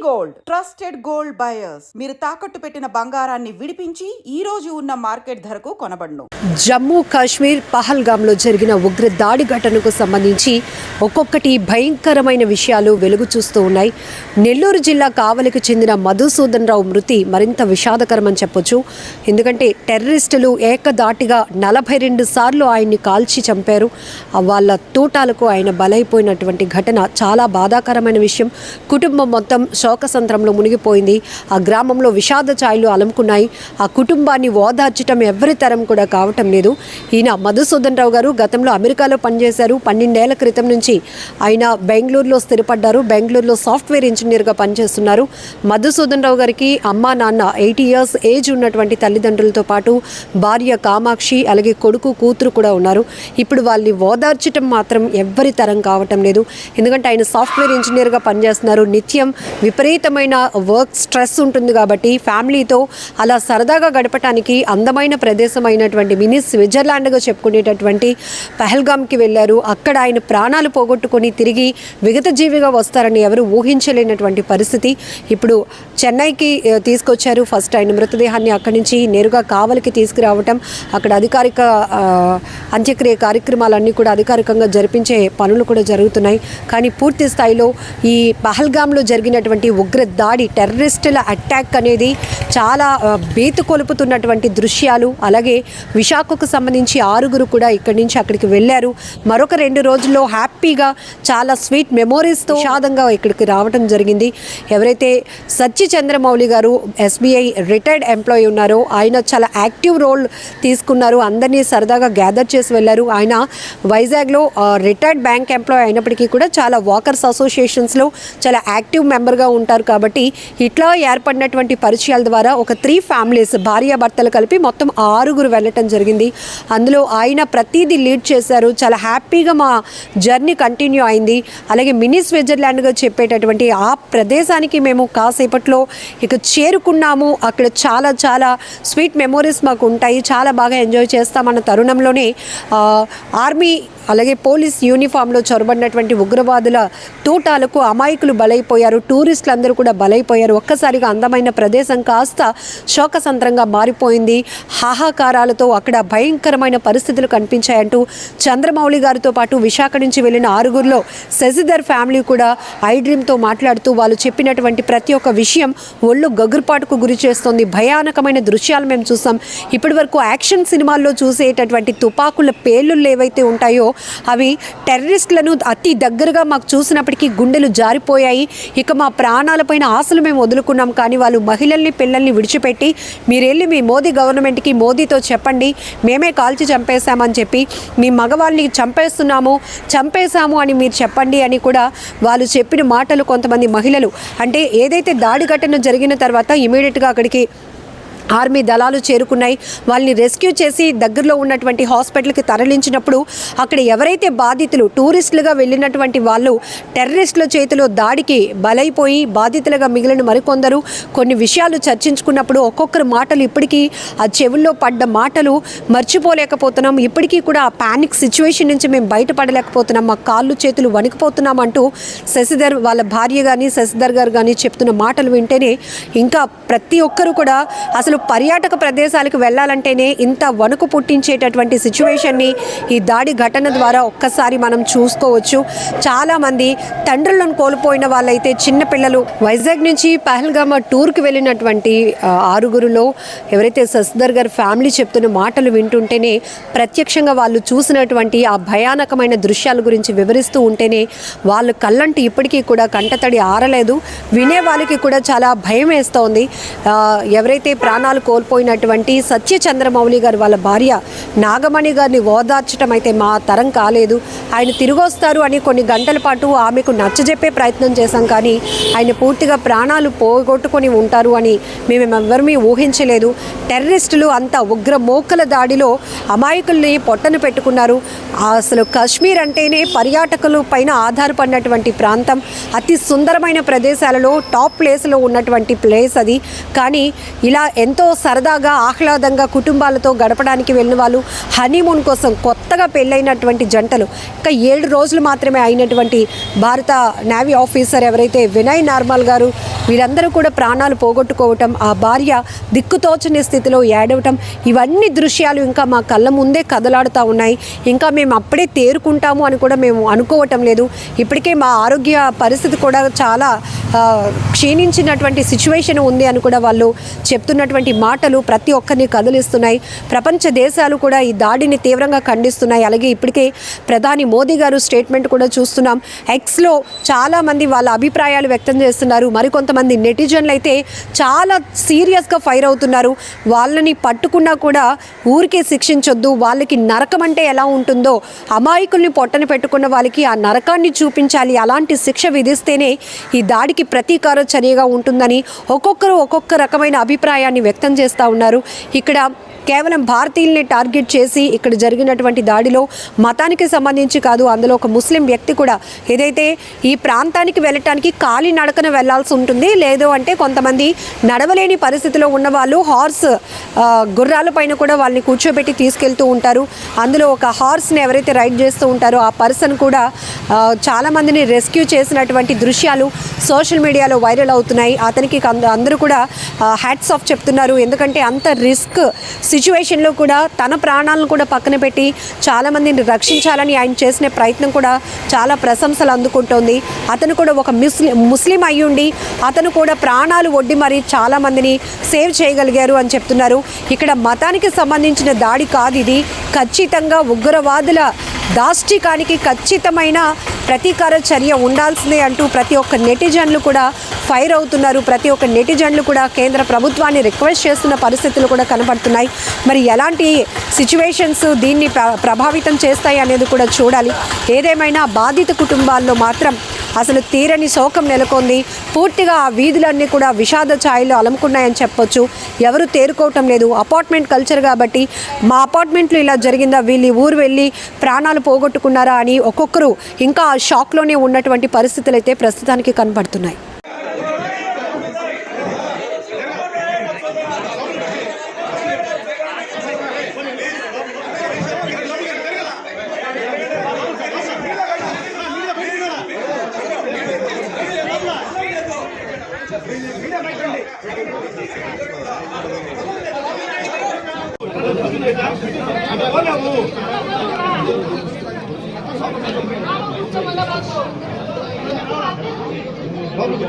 Gold trusted gold buyers మీరు తాకట్టు పెట్టిన బంగారాన్ని విడిపించి ఈ రోజు ఉన్న మార్కెట్ ధరకు కొనబడును. జమ్మూ కాశ్మీర్ పహల్గామ్లో జరిగిన ఉగ్ర దాడి ఘటనకు సంబంధించి ఒక్కొక్కటి భయంకరమైన విషయాలు వెలుగు చూస్తూ ఉన్నాయి. నెల్లూరు జిల్లా కావలికి చెందిన మధుసూదన్ రావు మృతి మరింత విషాదకరమని చెప్పొచ్చు. ఎందుకంటే టెర్రరిస్టులు ఏకదాటిగా 42 సార్లు ఆయన్ని కాల్చి చంపారు. వాళ్ళ తూటాలకు ఆయన బలైపోయినటువంటి ఘటన చాలా బాధాకరమైన విషయం. కుటుంబం మొత్తం శోకసంద్రంలో మునిగిపోయింది. ఆ గ్రామంలో విషాద ఛాయలు అలముకున్నాయి. ఆ కుటుంబాన్ని ఓదార్చడం ఎవరి తరం కూడా కావటం లేదు. ఈయన మధుసూదన్ రావు గారు గతంలో అమెరికాలో పనిచేశారు. 12 ఏళ్ల క్రితం నుంచి ఆయన బెంగళూరులో స్థిరపడ్డారు. బెంగళూరులో సాఫ్ట్వేర్ ఇంజనీర్గా పనిచేస్తున్నారు. మధుసూదన్ రావు గారికి అమ్మా నాన్న 80 ఇయర్స్ ఏజ్ ఉన్నటువంటి తల్లిదండ్రులతో పాటు భార్య కామాక్షి అలాగే కొడుకు కూతురు కూడా ఉన్నారు. ఇప్పుడు వాళ్ళని ఓదార్చడం మాత్రం ఎవ్వరి తరం కావటం లేదు. ఎందుకంటే ఆయన సాఫ్ట్వేర్ ఇంజనీర్గా పనిచేస్తున్నారు. నిత్యం విపరీతమైన వర్క్ స్ట్రెస్ ఉంటుంది కాబట్టి ఫ్యామిలీతో అలా సరదాగా గడపడానికి అందమైన ప్రదేశం అయినటువంటి మినీ స్విట్జర్లాండ్గా చెప్పుకునేటటువంటి పహల్గామ్కి వెళ్ళారు. అక్కడ ఆయన ప్రాణాలు పోగొట్టుకొని తిరిగి విగతజీవిగా వస్తారని ఎవరు ఊహించలేనటువంటి పరిస్థితి. ఇప్పుడు చెన్నైకి తీసుకొచ్చారు. ఫస్ట్ ఆయన మృతదేహాన్ని అక్కడి నుంచి నేరుగా కావలికి తీసుకురావటం, అక్కడ అధికారిక అంత్యక్రియ కార్యక్రమాలన్నీ కూడా అధికారికంగా జరిపించే పనులు కూడా జరుగుతున్నాయి. కానీ పూర్తి స్థాయిలో ఈ పహల్గామ్లో జరిగినటువంటి ఉగ్ర దాడి, టెర్రరిస్టుల అటాక్ అనేది చాలా భీతి కొలుపుతున్నటువంటి దృశ్యాలు. అలాగే విశాఖకు సంబంధించి 6 కూడా ఇక్కడి నుంచి అక్కడికి వెళ్ళారు. మరొక 2 రోజుల్లో హ్యాపీగా చాలా స్వీట్ మెమోరీస్తో విషాదంగా ఇక్కడికి రావడం జరిగింది. ఎవరైతే సచ్చి చంద్రమౌళి గారు SBI రిటైర్డ్ ఎంప్లాయీ ఉన్నారో ఆయన చాలా యాక్టివ్ రోల్ తీసుకున్నారు. అందరినీ సరదాగా గ్యాదర్ చేసి వెళ్ళారు. ఆయన వైజాగ్లో రిటైర్డ్ బ్యాంక్ ఎంప్లాయీ అయినప్పటికీ కూడా చాలా వాకర్స్ అసోసియేషన్స్లో చాలా యాక్టివ్ మెంబర్గా ఉంటారు. కాబట్టి ఇట్లా ఏర్పడినటువంటి పరిచయాల ద్వారా ఒక 3 ఫ్యామిలీస్ భార్యాభర్తలు కలిపి మొత్తం 6 వెళ్ళటం జరిగింది. అందులో ఆయన ప్రతిదీ లీడ్ చేశారు. చాలా హ్యాపీగా మా జర్నీ కంటిన్యూ అయింది. అలాగే మినీ స్విట్జర్లాండ్గా చెప్పేటటువంటి ఆ ప్రదేశానికి మేము కాసేపట్లో ఇక చేరుకున్నాము. అక్కడ చాలా చాలా స్వీట్ మెమోరీస్ మాకు ఉంటాయి. చాలా బాగా ఎంజాయ్ చేస్తామన్న తరుణంలోనే ఆర్మీ అలాగే పోలీస్ యూనిఫామ్లో చొరబడినటువంటి ఉగ్రవాదుల తూటాలకు అమాయకులు బలైపోయారు. టూరిస్టులు అందరూ కూడా బలైపోయారు. ఒక్కసారిగా అందమైన ప్రదేశం కాస్త శోకసంద్రంగా మారిపోయింది. హాహాకారాలతో అక్కడ భయంకరమైన పరిస్థితులు కనిపించాయంటూ చంద్రమౌళి గారితో పాటు విశాఖ నుంచి వెళ్ళిన 6 శశిధర్ ఫ్యామిలీ కూడా ఐ డ్రీమ్తో మాట్లాడుతూ వాళ్ళు చెప్పినటువంటి ప్రతి ఒక్క విషయం ఒళ్ళు గగురుపాటుకు గురి చేస్తుంది. భయానకమైన దృశ్యాలు మేము చూసాం. ఇప్పటి వరకు యాక్షన్ సినిమాల్లో చూసేటటువంటి తుపాకుల పేలుళ్ళు ఏవైతే ఉంటాయో అవి టెర్రరిస్టులను అతి దగ్గరగా మాకు చూసినప్పటికీ గుండెలు జారిపోయాయి. ఇక మా ప్రాణాలపైన ఆశలు మేము వదులుకున్నాం. కానీ వాళ్ళు మహిళల్ని పిల్లల్ని విడిచిపెట్టి మీరు వెళ్ళి మీ మోదీ గవర్నమెంట్కి మోదీతో చెప్పండి మేమే కాల్చి చంపేశామని చెప్పి మీ మగవాళ్ళని చంపేశాము అని మీరు చెప్పండి అని కూడా వాళ్ళు చెప్పిన మాటలు కొంతమంది మహిళలు అంటే ఏదైతే దాడి ఘటన జరిగిన తర్వాత ఇమీడియట్గా అక్కడికి ఆర్మీ దళాలు చేరుకున్నాయి. వాళ్ళని రెస్క్యూ చేసి దగ్గరలో ఉన్నటువంటి హాస్పిటల్కి తరలించినప్పుడు అక్కడ ఎవరైతే బాధితులు టూరిస్టులుగా వెళ్ళినటువంటి వాళ్ళు టెర్రరిస్టుల చేతిలో దాడికి బలైపోయి బాధితులుగా మిగిలిన మరికొందరు కొన్ని విషయాలు చర్చించుకున్నప్పుడు ఒక్కొక్కరు మాటలు ఇప్పటికీ ఆ చెవుల్లో పడ్డ మాటలు మర్చిపోలేకపోతున్నాం. ఇప్పటికీ కూడా ఆ ప్యానిక్ సిచ్యువేషన్ నుంచి మేము బయటపడలేకపోతున్నాం. మా కాళ్ళు చేతులు వణికిపోతున్నాం అంటూ శశిధర్ వాళ్ళ భార్య కానీ శశిధర్ గారు కానీ చెప్తున్న మాటలు వింటేనే ఇంకా ప్రతి ఒక్కరు కూడా అసలు పర్యాటక ప్రదేశాలకు వెళ్ళాలంటేనే ఇంత వణుకు పుట్టించేటటువంటి సిచ్యువేషన్ని ఈ దాడి ఘటన ద్వారా ఒక్కసారి మనం చూసుకోవచ్చు. చాలామంది తండ్రులను కోల్పోయిన వాళ్ళైతే చిన్నపిల్లలు వైజాగ్ నుంచి పహల్గామ్ టూర్కి వెళ్ళినటువంటి 6 ఎవరైతే శశిధర్ గారి ఫ్యామిలీ చెప్తున్న మాటలు వింటుంటేనే ప్రత్యక్షంగా వాళ్ళు చూసినటువంటి ఆ భయానకమైన దృశ్యాల గురించి వివరిస్తూ ఉంటేనే వాళ్ళు కళ్ళంటూ ఇప్పటికీ కూడా కంటతడి ఆరలేదు. వినే వాళ్ళకి కూడా చాలా భయం వేస్తోంది. ఎవరైతే ప్రాణాలు కోల్పోయినటువంటి సత్య చంద్రమౌళి గారు వాళ్ళ భార్య నాగమణి గారిని ఓదార్చడం అయితే మా తరం కాలేదు. ఆయన తిరిగి వస్తారు అని కొన్ని గంటల పాటు ఆమెకు నచ్చజెప్పే ప్రయత్నం చేశాం. కానీ ఆయన పూర్తిగా ప్రాణాలు పోగొట్టుకొని ఉంటారు అని మేమెవ్వరమీ ఊహించలేదు. టెర్రరిస్టులు అంత ఉగ్ర మోకల దాడిలో అమాయకుల్ని పొట్టను పెట్టుకున్నారు. అసలు కాశ్మీర్ అంటేనే పర్యాటకుల పైన ఆధారపడినటువంటి ప్రాంతం. అతి సుందరమైన ప్రదేశాలలో టాప్ ప్లేస్లో ఉన్నటువంటి ప్లేస్ అది. కానీ ఇలా ఎంతో ఎంతో సరదాగా ఆహ్లాదంగా కుటుంబాలతో గడపడానికి వెళ్ళిన వాళ్ళు, హనీమూన్ కోసం కొత్తగా పెళ్ళైనటువంటి జంటలు, ఇంకా 7 రోజులు మాత్రమే అయినటువంటి భారత నేవీ ఆఫీసర్ ఎవరైతే వినయ్ నార్మల్ గారు, వీళ్ళందరూ కూడా ప్రాణాలు పోగొట్టుకోవటం, ఆ భార్య దిక్కుతోచని స్థితిలో ఏడవటం, ఇవన్నీ దృశ్యాలు ఇంకా మా కళ్ళ ముందే కదలాడుతూ ఉన్నాయి. ఇంకా మేము అప్పుడే తేరుకుంటాము అని కూడా మేము అనుకోవటం లేదు. ఇప్పటికే మా ఆరోగ్య పరిస్థితి కూడా చాలా క్షీణించినటువంటి సిచ్యువేషన్ ఉంది అని కూడా వాళ్ళు చెప్తున్నటువంటి మాటలు ప్రతి ఒక్కరిని కదిలిస్తున్నాయి. ప్రపంచ దేశాలు కూడా ఈ దాడిని తీవ్రంగా ఖండిస్తున్నాయి. అలాగే ఇప్పటికే ప్రధాని మోదీ గారు స్టేట్మెంట్ కూడా చూస్తున్నాం. ఎక్స్లో చాలామంది వాళ్ళ అభిప్రాయాలు వ్యక్తం చేస్తున్నారు. మరికొంతమంది నెటిజన్లు అయితే చాలా సీరియస్గా ఫైర్ అవుతున్నారు. వాళ్ళని పట్టుకున్నా కూడా ఊరికే శిక్షించొద్దు, వాళ్ళకి నరకం అంటే ఎలా ఉంటుందో, అమాయకుల్ని పొట్టన పెట్టుకున్న వాళ్ళకి ఆ నరకాన్ని చూపించాలి, అలాంటి శిక్ష విధిస్తేనే ఈ దాడికి ప్రతీకార చర్యగా ఉంటుందని ఒక్కొక్కరు ఒక్కొక్క రకమైన అభిప్రాయాన్ని వ్యక్తం చేస్తూ ఉన్నారు. ఇక్కడ కేవలం భారతీయుల్ని టార్గెట్ చేసి ఇక్కడ జరిగినటువంటి దాడిలో మతానికి సంబంధించి కాదు, అందులో ఒక ముస్లిం వ్యక్తి కూడా ఏదైతే ఈ ప్రాంతానికి వెళ్ళటానికి కాలినడకన వెళ్లాల్సి ఉంటుంది, లేదు అంటే కొంతమంది నడవలేని పరిస్థితిలో ఉన్న వాళ్ళు గుర్రాల పైన కూడా వాళ్ళని కూర్చోబెట్టి తీసుకెళ్తూ ఉంటారు. అందులో ఒక హార్స్ని ఎవరైతే రైడ్ చేస్తూ ఉంటారో ఆ పర్సన్ కూడా చాలామందిని రెస్క్యూ చేసినటువంటి దృశ్యాలు సోషల్ మీడియాలో వైరల్ అవుతున్నాయి. అతనికి అందరూ కూడా హ్యాట్స్ ఆఫ్ చెప్తున్నారు. ఎందుకంటే అంత రిస్క్ సిచ్యువేషన్లో కూడా తన ప్రాణాలను కూడా పక్కన పెట్టి చాలామందిని రక్షించాలని ఆయన చేసిన ప్రయత్నం కూడా చాలా ప్రశంసలు అందుకుంటోంది. అతను కూడా ఒక ముస్లిం అయ్యుండి అతను కూడా ప్రాణాలు ఒడ్డి మరి చాలామందిని సేవ్ చేయగలిగారు అని చెప్తున్నారు. ఇక్కడ మతానికి సంబంధించిన దాడి కాదు ఇది, ఖచ్చితంగా ఉగ్రవాదుల దాష్టికానికి ఖచ్చితమైన ప్రతీకార చర్య ఉండాల్సిందే అంటూ ప్రతి ఒక్క నెటిజన్లు కూడా ఫైర్ అవుతున్నారు. ప్రతి ఒక్క నెటిజన్లు కూడా కేంద్ర ప్రభుత్వాన్ని రిక్వెస్ట్ చేస్తున్న పరిస్థితులు కూడా కనపడుతున్నాయి. మరి ఎలాంటి సిచ్యువేషన్స్ దీన్ని ప్రభావితం చేస్తాయి అనేది కూడా చూడాలి. ఏదేమైనా బాధిత కుటుంబాల్లో మాత్రం అసలు తీరని శోకం నెలకొంది. పూర్తిగా ఆ వీధులన్నీ కూడా విషాద ఛాయలు అలముకున్నాయని చెప్పొచ్చు. ఎవరు తేరుకోవటం లేదు. అపార్ట్మెంట్ కల్చర్ కాబట్టి మా అపార్ట్మెంట్లో ఇలా జరిగిందా, వీళ్ళు ఊరు వెళ్ళి ప్రాణాలు పోగొట్టుకున్నారా అని ఒక్కొక్కరు ఇంకా ఆ షాక్లోనే ఉన్నటువంటి పరిస్థితులు అయితే ప్రస్తుతానికి కనపడుతున్నాయి. Vamos,